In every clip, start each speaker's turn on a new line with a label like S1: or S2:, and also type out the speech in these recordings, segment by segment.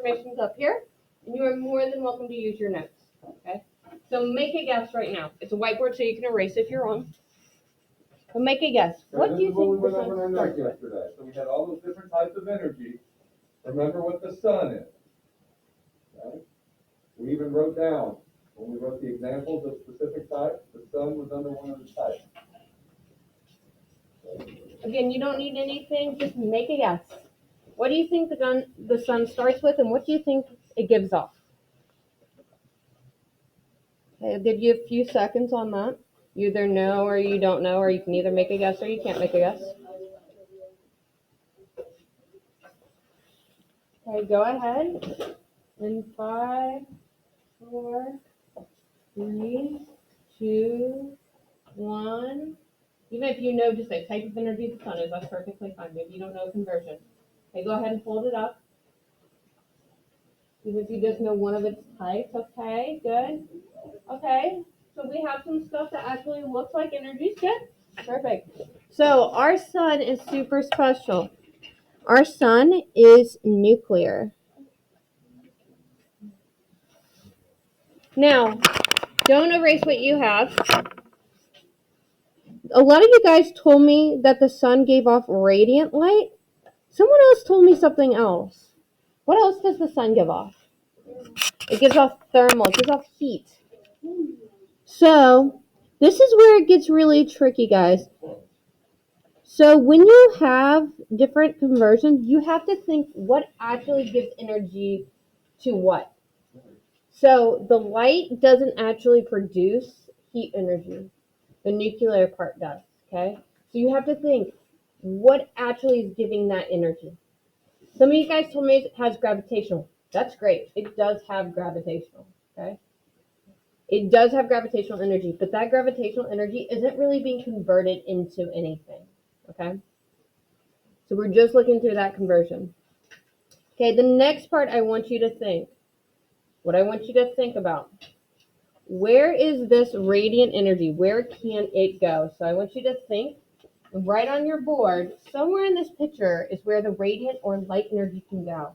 S1: information's up here, and you are more than welcome to use your notes. Okay? So make a guess right now. It's a whiteboard, so you can erase if you're wrong. But make a guess. What do you think the sun starts with?
S2: Yesterday. So we had all those different types of energy. Remember what the sun is. Okay? We even wrote down, when we wrote the examples of specific types, the sun was under one of the types.
S1: Again, you don't need anything, just make a guess. What do you think the sun starts with, and what do you think it gives off? Okay, I'll give you a few seconds on that. You either know or you don't know, or you can either make a guess or you can't make a guess. Okay, go ahead. In 5, 4, 3, 2, 1. Even if you know just the type of energy the sun is, that's perfectly fine. Maybe you don't know conversion. Okay, go ahead and fold it up. Even if you just know one of its types, okay, good. Okay, so we have some stuff that actually looks like energy. Good, perfect. So our sun is super special. Our sun is nuclear. Now, don't erase what you have. A lot of you guys told me that the sun gave off radiant light. Someone else told me something else. What else does the sun give off? It gives off thermal. It gives off heat. So, this is where it gets really tricky, guys. So, when you have different conversions, you have to think what actually gives energy to what. So, the light doesn't actually produce heat energy. The nuclear part does, okay? So, you have to think what actually is giving that energy. Some of you guys told me it has gravitational. That's great. It does have gravitational, okay? It does have gravitational energy, but that gravitational energy isn't really being converted into anything, okay? So we're just looking through that conversion. Okay, the next part I want you to think, what I want you to think about, where is this radiant energy? Where can it go? So I want you to think, right on your board, somewhere in this picture is where the radiant or light energy can go.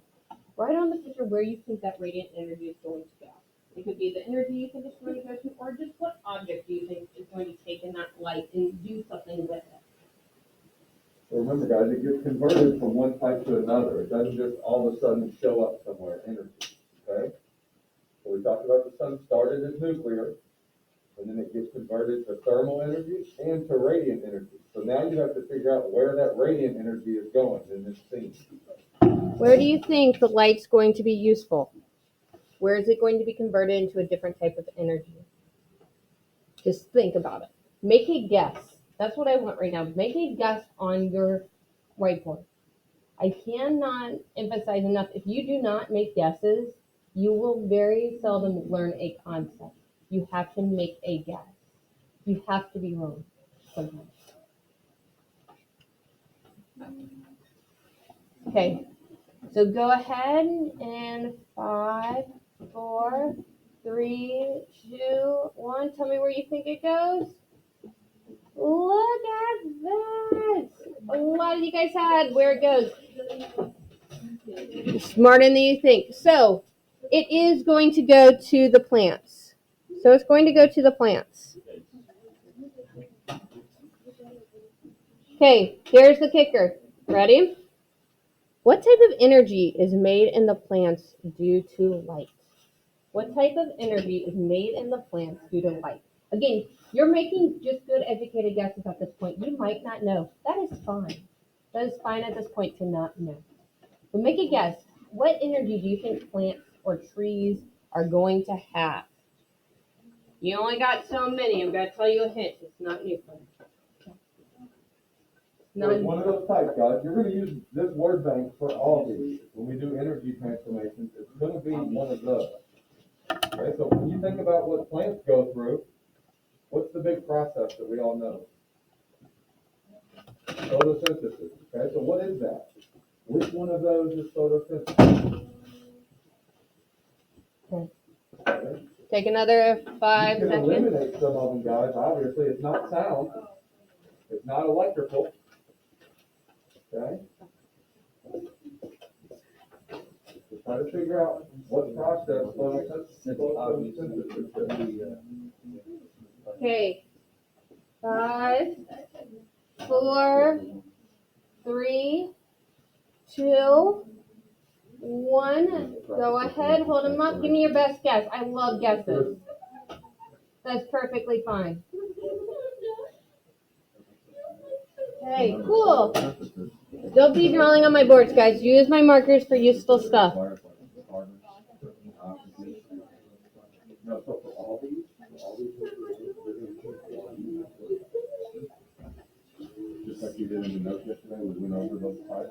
S1: Write on the picture where you think that radiant energy is going to go. It could be the energy you think it's going to go to, or just what object do you think is going to take in that light and do something with it.
S2: So remember, guys, it gets converted from one type to another. It doesn't just all of a sudden show up somewhere, energy, okay? So we talked about the sun started as nuclear, and then it gets converted to thermal energy and to radiant energy. So now you have to figure out where that radiant energy is going in this scene.
S1: Where do you think the light's going to be useful? Where is it going to be converted into a different type of energy? Just think about it. Make a guess. That's what I want right now. Make a guess on your whiteboard. I cannot emphasize enough, if you do not make guesses, you will very seldom learn a concept. You have to make a guess. You have to be wrong sometimes. Okay, so go ahead and 5, 4, 3, 2, 1. Tell me where you think it goes. Look at that. A lot of you guys had where it goes. You're smarter than you think. So it is going to go to the plants. So it's going to go to the plants. Okay, here's the kicker. Ready? What type of energy is made in the plants due to light? What type of energy is made in the plants due to light? Again, you're making just good educated guesses at this point. You might not know. That is fine. That is fine at this point to not know. But make a guess. What energy do you think plants or trees are going to have? You only got so many. I'm going to tell you a hint. It's not nuclear.
S2: So it's one of those types, guys. You're going to use this word bank for all these. When we do energy transformations, it's going to be one of those. Okay, so when you think about what plants go through, what's the big process that we all know? Photosynthesis. Okay, so what is that? Which one of those is photosynthesis? Okay.
S1: Take another 5
S2: You can
S1: seconds.
S2: eliminate some of them, guys. Obviously, it's not sound. It's not electrical. Okay. Try to figure out what process photosynthesis is.
S1: Okay. 5, 4, 3, 2, 1. Go ahead, hold them up. Give me your best guess. I love guesses. That's perfectly fine. Okay, cool. Don't be drawing on my boards, guys. Use my markers for useful stuff.
S2: No, so for all these, just like you did in the note yesterday, we went over those five.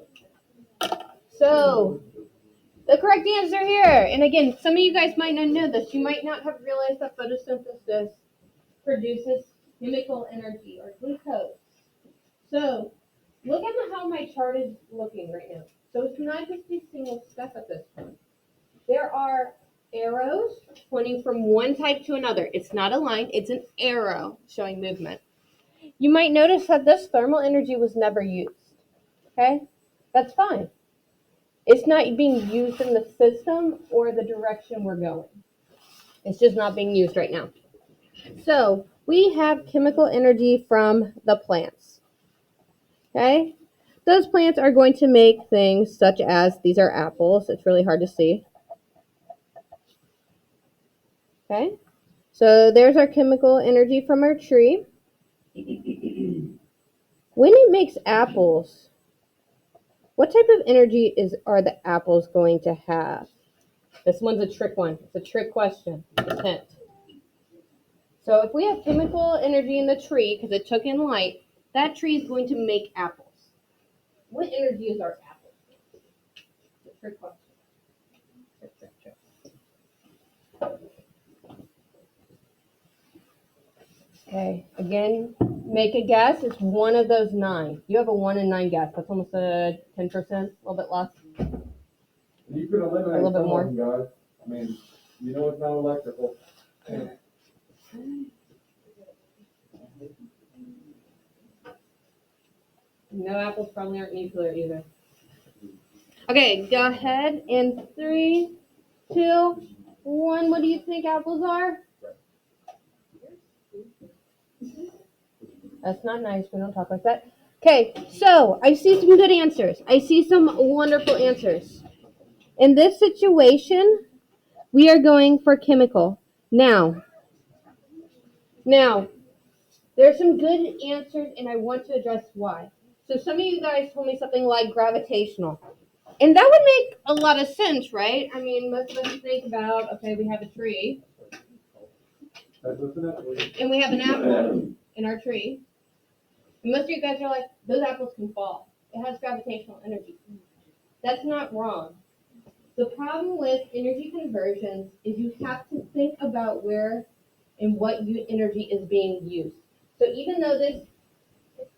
S1: So, the correct answer here, and again, some of you guys might not know this. You might not have realized that photosynthesis produces chemical energy or glucose. So, look at how my chart is looking right now. So it's not just a single step at this point. There are arrows pointing from one type to another. It's not a line, it's an arrow showing movement. You might notice that this thermal energy was never used. Okay? That's fine. It's not being used in the system or the direction we're going. It's just not being used right now. So we have chemical energy from the plants. Okay? Those plants are going to make things such as, these are apples. It's really hard to see. Okay? So there's our chemical energy from our tree. When it makes apples, what type of energy are the apples going to have? This one's a trick one. It's a trick question. It's a hint. So if we have chemical energy in the tree, because it took in light, that tree is going to make apples. What energy is our apple? It's a trick question. Trick. Okay, again, make a guess. It's one of those 9. You have a 1 in 9 guess. That's almost a 10%, a little bit less.
S2: You could eliminate
S1: A little bit
S2: some
S1: more.
S2: of them, guys. I mean, you know it's not electrical.
S1: No, apples probably aren't nuclear either. Okay, go ahead. In 3, 2, 1. What do you think apples are? That's not nice. We don't talk like that. Okay, so I see some good answers. I see some wonderful answers. In this situation, we are going for chemical. Now, there's some good answers, and I want to address why. So some of you guys told me something like gravitational. And that would make a lot of sense, right? I mean, most of us think about, okay, we have a tree, and we have an apple in our tree. And most of you guys are like, those apples can fall. It has gravitational energy. That's not wrong. The problem with energy conversions is you have to think about where and what energy is being used. So even though this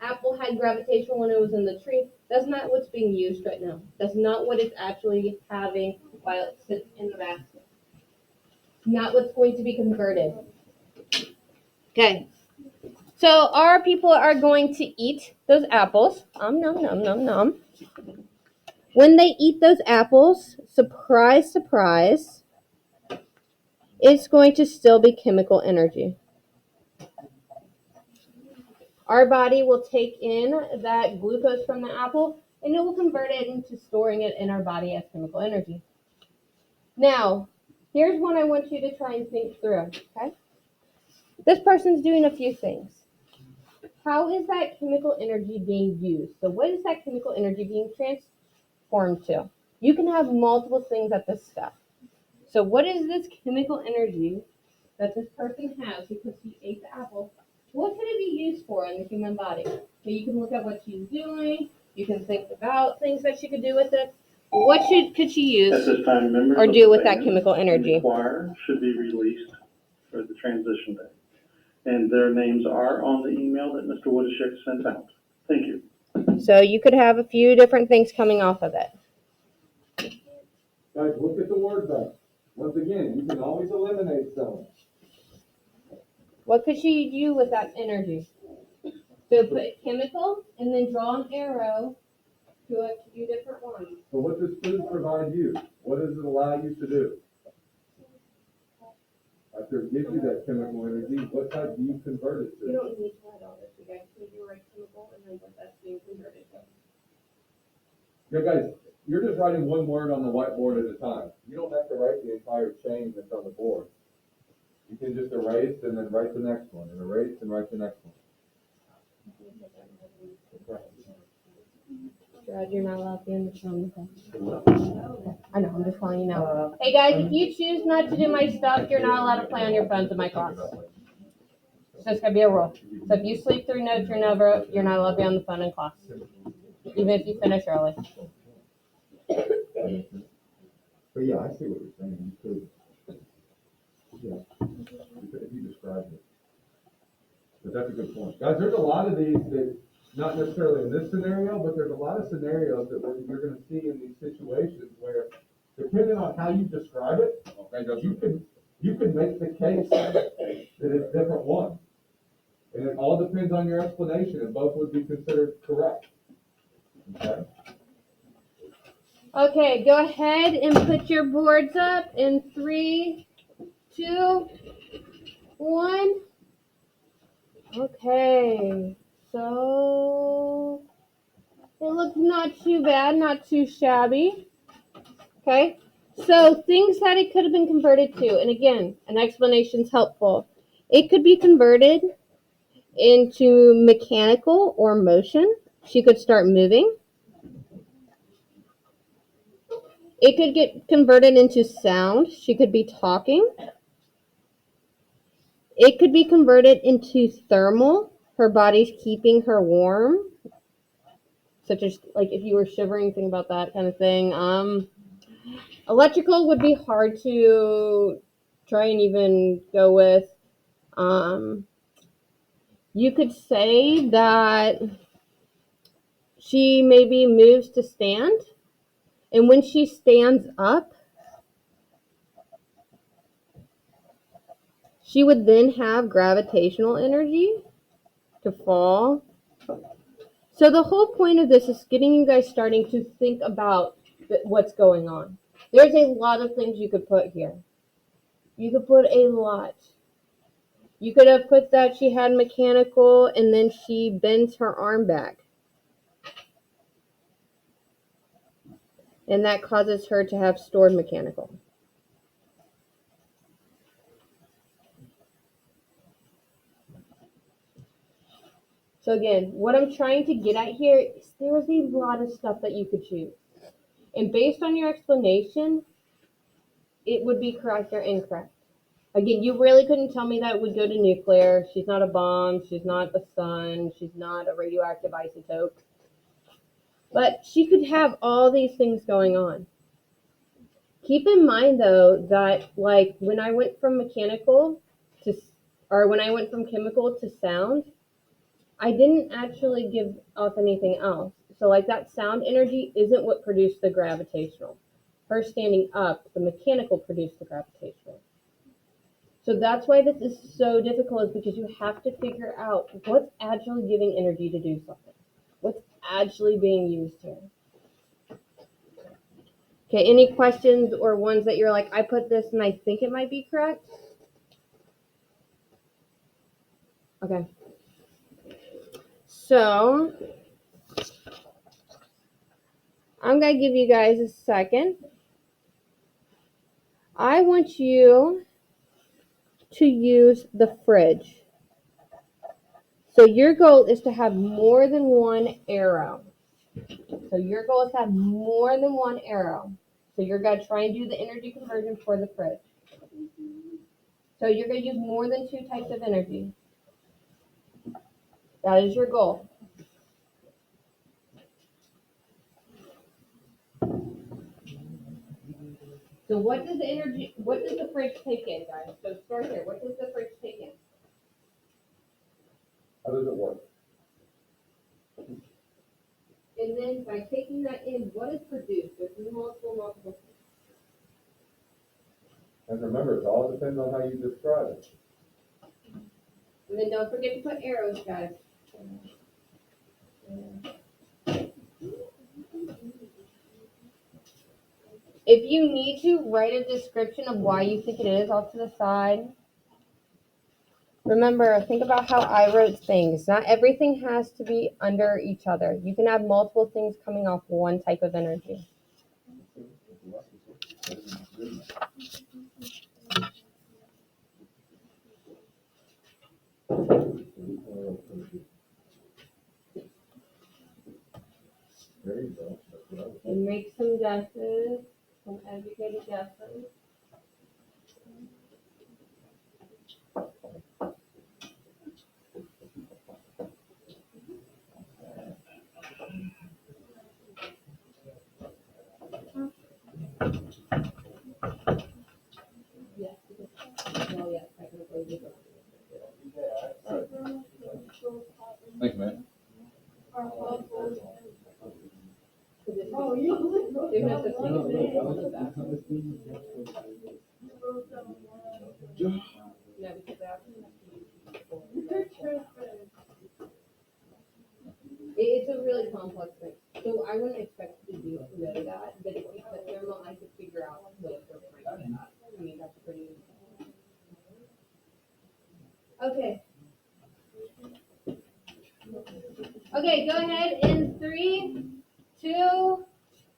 S1: apple had gravitational when it was in the tree, that's not what's being used right now. That's not what it's actually having while it sits in the basket. Not what's going to be converted. Okay. So our people are going to eat those apples. Nom, nom, nom, nom. When they eat those apples, surprise, surprise, it's going to still be chemical energy. Our body will take in that glucose from the apple and it will convert it into storing it in our body as chemical energy. Now, here's one I want you to try and think through, okay? This person's doing a few things. How is that chemical energy being used? So what is that chemical energy being transformed to? You can have multiple things at this step. So what is this chemical energy that this person has because he ate the apple? What could it be used for in the human body? So you can look at what she's doing. You can think about things that she could do with it. What could she use
S3: At this time, members
S1: or
S3: of
S1: do
S3: the
S1: with that
S3: band
S1: chemical
S3: and
S1: energy?
S3: the choir should be released for the transition day. And their names are on the email that Mr. Woodishick sent out. Thank you.
S1: So you could have a few different things coming off of it.
S2: Guys, look at the word bank. Once again, you can always eliminate some.
S1: What could she do with that energy? So put chemical and then draw an arrow to a few different ones.
S2: But what does food provide you? What does it allow you to do? After it gives you that chemical energy, what type do you convert it
S1: You
S2: to?
S1: don't need to write all this, you guys need to write chemical and then what that's being converted to.
S2: Yeah, guys, you're just writing one word on the whiteboard at a time. You don't have to write the entire chain that's on the board. You can just erase and then write the next one, and erase and write the next one.
S1: Brad, you're not allowed to be in the phone. I know, I'm just calling you now. Hey guys, if you choose not to do my stuff, you're not allowed to play on your phones in my class. It's just gonna be a rule. So if you sleep through notes, you're not allowed to be on the phone in class. Even if you finish early.
S2: But yeah, I see what you're saying. You could, yeah, if you described it. But that's a good point. Guys, there's a lot of these that, not necessarily in this scenario, but there's a lot of scenarios that you're gonna see in these situations where, depending on how you describe it, you can make the case that it's different ones. And it all depends on your explanation, and both would be considered correct. Okay?
S1: Okay, go ahead and put your boards up in 3, 2, 1. Okay, so it looks not too bad, not too shabby. Okay, so things that it could have been converted to, and again, an explanation is helpful. It could be converted into mechanical or motion. She could start moving. It could get converted into sound. She could be talking. It could be converted into thermal. Her body's keeping her warm. Such as, like, if you were shivering, think about that kind of thing. Electrical would be hard to try and even go with. You could say that she maybe moves to stand. And when she stands up, she would then have gravitational energy to fall. So the whole point of this is getting you guys starting to think about what's going on. There's a lot of things you could put here. You could put a lot. You could have put that she had mechanical and then she bends her arm back. And that causes her to have stored mechanical. So again, what I'm trying to get at here is there is a lot of stuff that you could choose. And based on your explanation, it would be correct or incorrect. Again, you really couldn't tell me that it would go to nuclear. She's not a bomb. She's not the sun. She's not a radioactive isotope. But she could have all these things going on. Keep in mind, though, that like when I went from mechanical to, or when I went from chemical to sound, I didn't actually give off anything else. So like that sound energy isn't what produced the gravitational. Her standing up, the mechanical produced the gravitational. So that's why this is so difficult, is because you have to figure out what's actually giving energy to do something. What's actually being used here. Okay, any questions or ones that you're like, I put this and I think it might be correct? Okay. So, I'm going to give you guys a second. I want you to use the fridge. So your goal is to have more than one arrow. So your goal is to have more than one arrow. So you're going to try and do the energy conversion for the fridge. So you're going to use more than 2 types of energy. That is your goal. So what does the fridge take in, guys? So start here. What does the fridge take in?
S2: How does it work?
S1: And then by taking that in, what is produced? There's multiple things.
S2: And remember, it all depends on how you describe it.
S1: And then don't forget to put arrows, guys. If you need to, write a description of why you think it is off to the side. Remember, think about how I wrote things. Not everything has to be under each other. You can have multiple things coming off one type of energy.
S2: There you go. That's what I was
S1: And make some guesses, some educated guesses. Yes, well, yes, technically you don't.
S2: Thanks, man.
S1: Oh, you. Even if it's no, because it's a really complex thing. So I wouldn't expect you to know that, but if you put thermal, I could figure out what they're trying to. I mean, that's pretty. Okay. Okay, go ahead in 3, 2,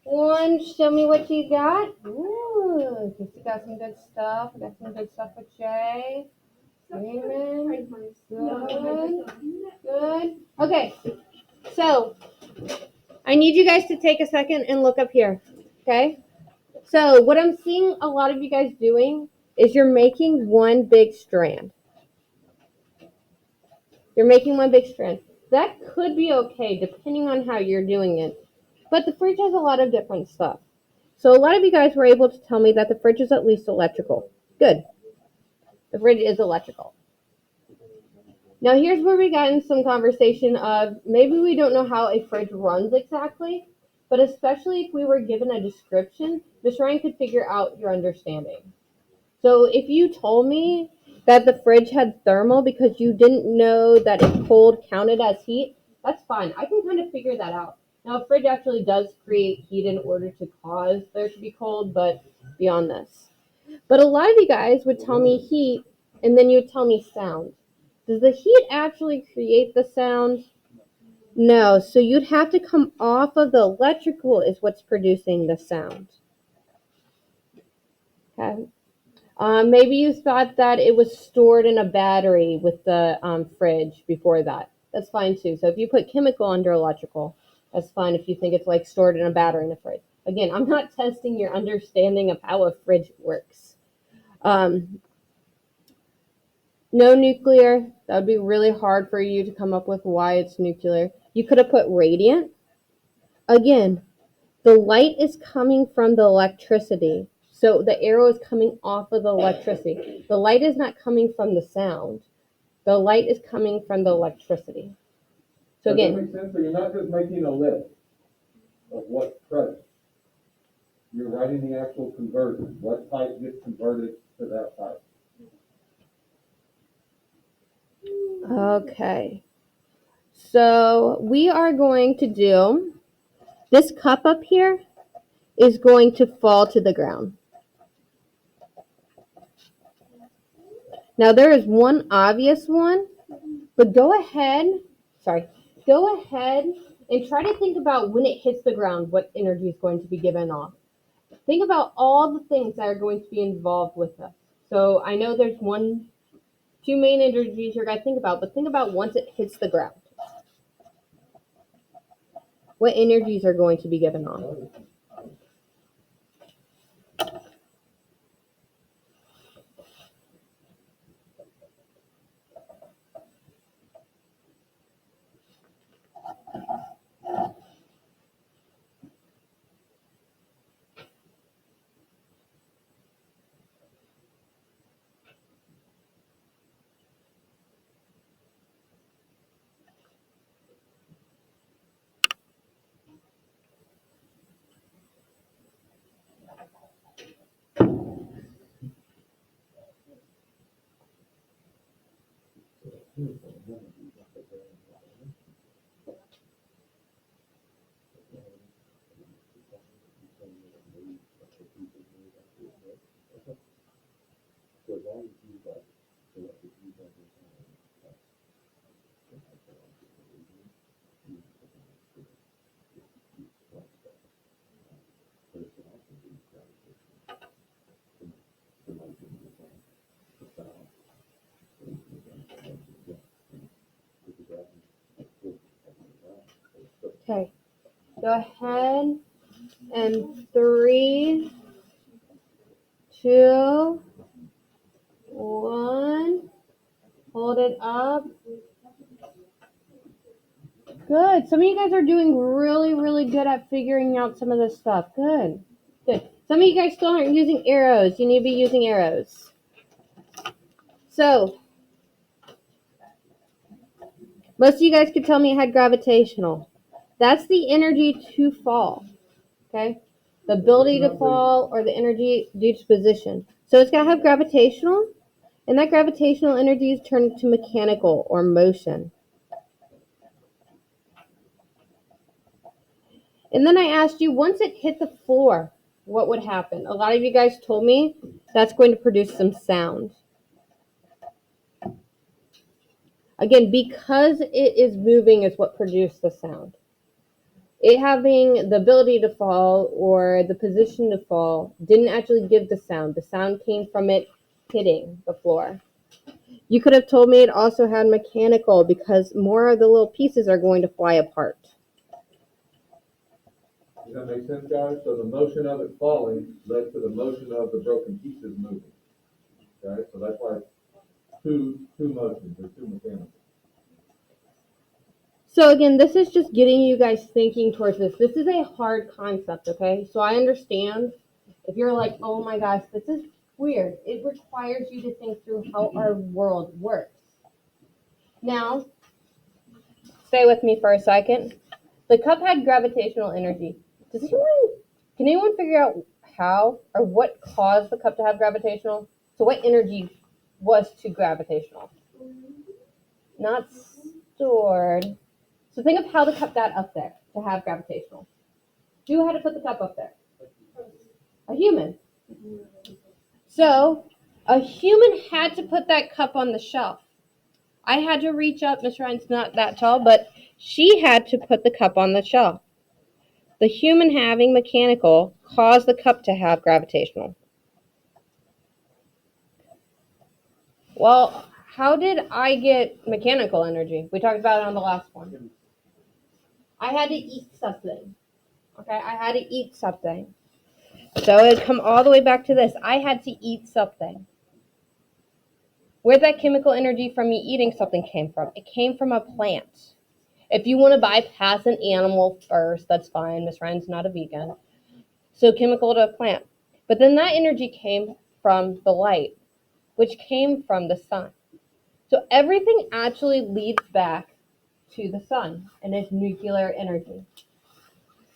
S1: 1. Show me what you got. Ooh, you got some good stuff. I got some good stuff with Jay. Raymond. Good. Good. Okay. So I need you guys to take a second and look up here. Okay. So what I'm seeing a lot of you guys doing is you're making one big strand. You're making one big strand. That could be okay depending on how you're doing it. But the fridge has a lot of different stuff. So a lot of you guys were able to tell me that the fridge is at least electrical. Good. The fridge is electrical. Now here's where we got in some conversation of maybe we don't know how a fridge runs exactly, but especially if we were given a description, Miss Ryan could figure out your understanding. So if you told me that the fridge had thermal because you didn't know that if cold counted as heat, that's fine. I can kind of figure that out. Now, a fridge actually does create heat in order to cause there to be cold, but beyond this. But a lot of you guys would tell me heat, and then you would tell me sound. Does the heat actually create the sound? No. So you'd have to come off of the electrical is what's producing the sound. Okay. Maybe you thought that it was stored in a battery with the fridge before that. That's fine too. So if you put chemical under electrical, that's fine if you think it's like stored in a battery in a fridge. Again, I'm not testing your understanding of how a fridge works. No nuclear. That would be really hard for you to come up with why it's nuclear. You could have put radiant. Again, the light is coming from the electricity. So the arrow is coming off of the electricity. The light is not coming from the sound. The light is coming from the electricity. So
S2: Does that
S1: again,
S2: make sense? So you're not just making a list of what's present. You're writing the actual conversion. What type gets converted to that type?
S1: okay. So we are going to do this cup up here is going to fall to the ground. Now there is one obvious one, but go ahead and try to think about when it hits the ground, what energy is going to be given off. Think about all the things that are going to be involved with this. So I know there's two main energies you're going to think about, but think about once it hits the ground. What energies are going to be given off? Go ahead and 3, 2, 1. Hold it up. Good. Some of you guys are doing really, really good at figuring out some of this stuff. Good. Good. Some of you guys still aren't using arrows. You need to be using arrows. So, most of you guys could tell me it had gravitational. That's the energy to fall. Okay? The ability to fall or the energy due to position. So it's got to have gravitational, and that gravitational energy is turned to mechanical or motion. And then I asked you, once it hit the floor, what would happen? A lot of you guys told me that's going to produce some sound. Again, because it is moving is what produced the sound. It having the ability to fall or the position to fall didn't actually give the sound. The sound came from it hitting the floor. You could have told me it also had mechanical because more of the little pieces are going to fly apart.
S2: Does that make sense, guys? So the motion of it falling led to the motion of the broken pieces moving. Okay, so that's why two motions or two mechanical.
S1: So again, this is just getting you guys thinking towards this. This is a hard concept, okay? So I understand if you're like, oh my gosh, this is weird. It requires you to think through how our world works. Now, stay with me for a second. The cup had gravitational energy. Can anyone figure out how or what caused the cup to have gravitational? So what energy was to gravitational? Not stored. So think of how the cup got up there to have gravitational. Who had to put the cup up there? A human. So a human had to put that cup on the shelf. I had to reach up. Miss Ryan's not that tall, but she had to put the cup on the shelf. The human having mechanical caused the cup to have gravitational. Well, how did I get mechanical energy? We talked about it on the last one. I had to eat something. Okay, I had to eat something. So it'd come all the way back to this. I had to eat something. Where that chemical energy from me eating something came from? It came from a plant. If you want to bypass an animal first, that's fine. Miss Ryan's not a vegan. So chemical to a plant. But then that energy came from the light, which came from the sun. So everything actually leads back to the sun and its nuclear energy.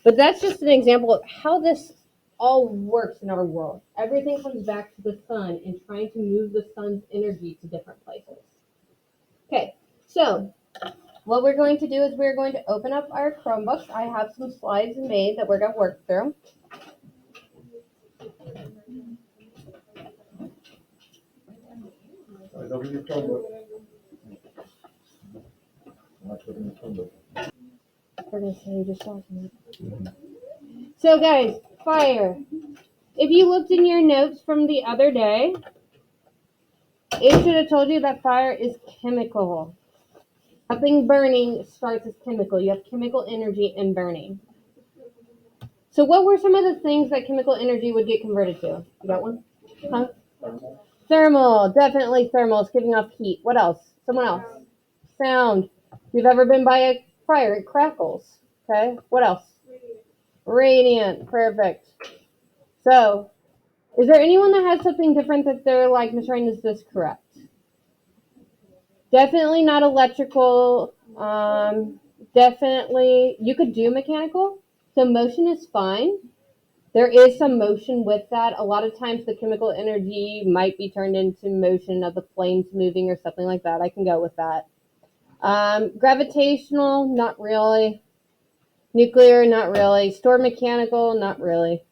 S1: But that's just an example of how this all works in our world. Everything comes back to the sun and trying to move the sun's energy to different places. Okay, so what we're going to do is we're going to open up our Chromebooks. I have some slides made that we're going to work through.
S2: Open your Chromebook. Open your Chromebook.
S1: We're going to say just watching it. So guys, fire. If you looked in your notes from the other day, it should have told you that fire is chemical. Something burning starts as chemical. You have chemical energy in burning. So what were some of the things that chemical energy would get converted to? You got one? Huh?
S2: Thermal.
S1: Thermal. Definitely thermal. It's giving off heat. What else? Someone else. Sound. If you've ever been by a fire, it crackles. Okay. What else? Radiant. Perfect. So, is there anyone that has something different that they're like, Miss Ryan, is this correct? Definitely not electrical. Definitely, you could do mechanical. So motion is fine. There is some motion with that. A lot of times the chemical energy might be turned into motion of the flames moving or something like that. I can go with that. Gravitational, not really. Nuclear, not really. Stored mechanical, not really.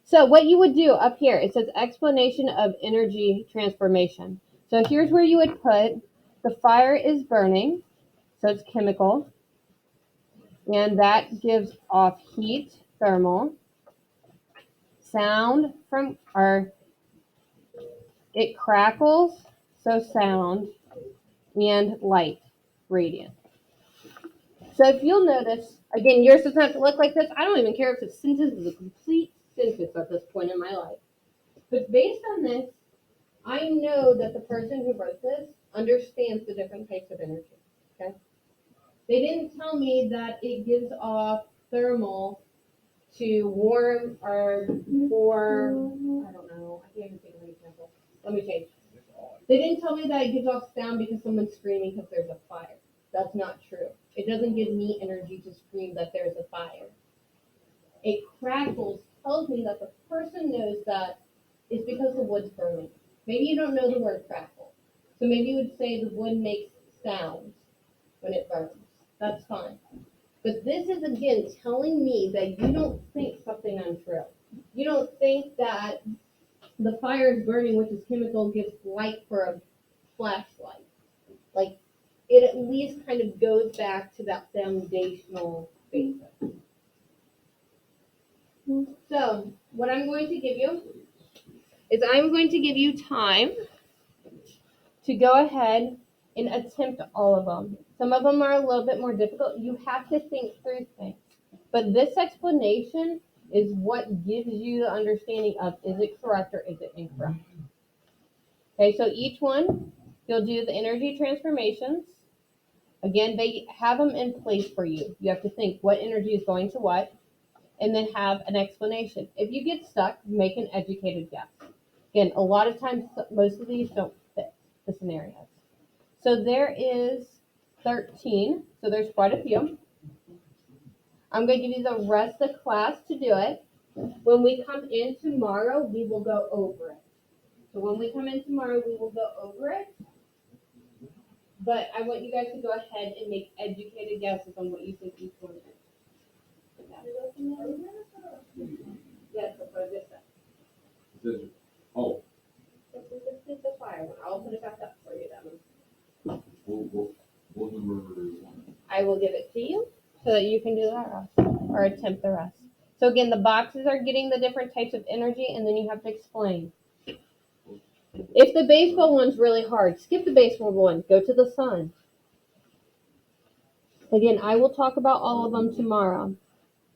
S1: So what you would do up here, it says explanation of energy transformation. So here's where you would put the fire is burning, so it's chemical, and that gives off heat, thermal, sound it crackles, so sound, and light, radiant. So if you'll notice, again, yours doesn't have to look like this. I don't even care if the sentence is a complete sentence at this point in my life. But based on this, I know that the person who wrote this understands the different types of energy. Okay? They didn't tell me that it gives off thermal to warm or for, I don't know, I can't even think of an example. Let me change. They didn't tell me that it gives off sound because someone's screaming because there's a fire. That's not true. It doesn't give me energy to scream that there's a fire. It crackles tells me that the person knows that it's because the wood's burning. Maybe you don't know the word crackle. So maybe you would say the wood makes sounds when it burns. That's fine. But this is again telling me that you don't think something untrue. You don't think that the fire is burning, which is chemical, gives light for a flashlight. Like it at least kind of goes back to that foundational basis. So what I'm going to give you is I'm going to give you time to go ahead and attempt all of them. Some of them are a little bit more difficult. You have to think through things. But this explanation is what gives you the understanding of is it correct or is it incorrect. Okay, so each one, you'll do the energy transformations. Again, they have them in place for you. You have to think what energy is going to what, and then have an explanation. If you get stuck, make an educated guess. Again, a lot of times, most of these don't fit the scenarios. So there is 13, so there's quite a few. I'm going to give you the rest of the class to do it. When we come in tomorrow, we will go over it. So when we come in tomorrow, we will go over it. But I want you guys to go ahead and make educated guesses on what you think each one is. Yes, that's what I just said.
S2: Oh,
S1: This is the fire one. I'll put it back up for you then.
S2: what number is one?
S1: I will give it to you so that you can do the rest or attempt the rest. So again, the boxes are getting the different types of energy and then you have to explain. If the baseball one's really hard, skip the baseball one. Go to the sun. Again, I will talk about all of them tomorrow.